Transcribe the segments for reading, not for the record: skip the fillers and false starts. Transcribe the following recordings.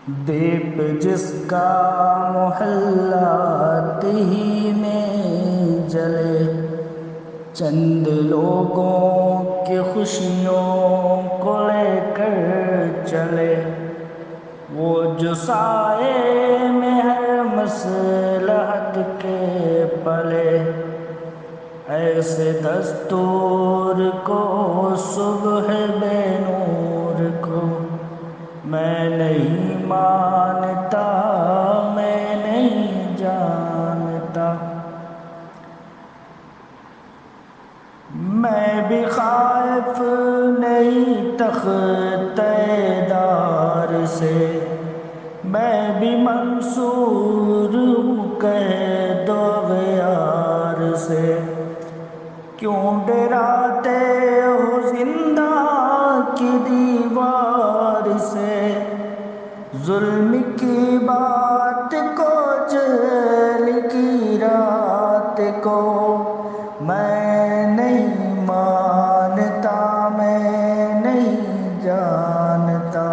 دیپ جس کا محلات ہی میں جلے، چند لوگوں کی خوشیوں کو لے کر چلے، وہ جو سائے میں ہر مصلحت کے پلے، ایسے دستور کو صبح بے نور کو میں نہیں مانتا، میں نہیں جانتا۔ میں بھی خائف نہیں تخت دار سے، میں بھی منصور ہوں قید و غیار سے۔ کیوں ڈراتے ہو زنداں کی دیوار سے، ظلم کی بات کو جیل کی رات کو میں نہیں مانتا، میں نہیں جانتا،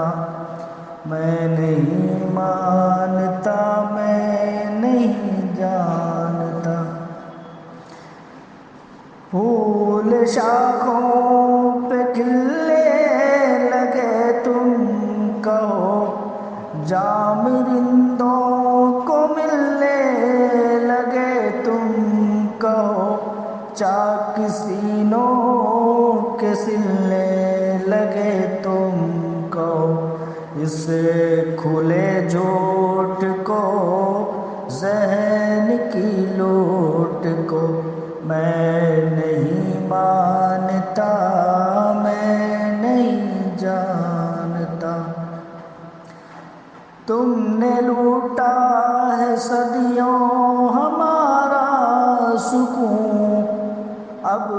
میں نہیں مانتا، میں نہیں جانتا۔ پھول شاخوں پہ کھلنے لگے تم کہو، جام رندوں کو ملنے لگے تم کہو، چاک سینوں کے سلنے لگے تم کہو، اس کھلے جھوٹ کو ذہن کی لوٹ کو میں نہیں مانتا، میں نہیں جانتا۔ تم نے لوٹا ہے صدیوں ہمارا سکون، اب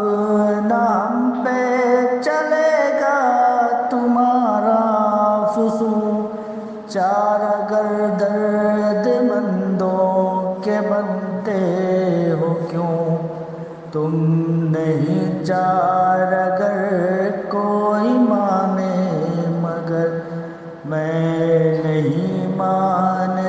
نہ ہم پہ چلے گا تمہارا فسون۔ چار اگر درد مندوں کے بنتے ہو کیوں، تم نہیں چار اگر کوئی مانے مگر میں نہیں مانتا۔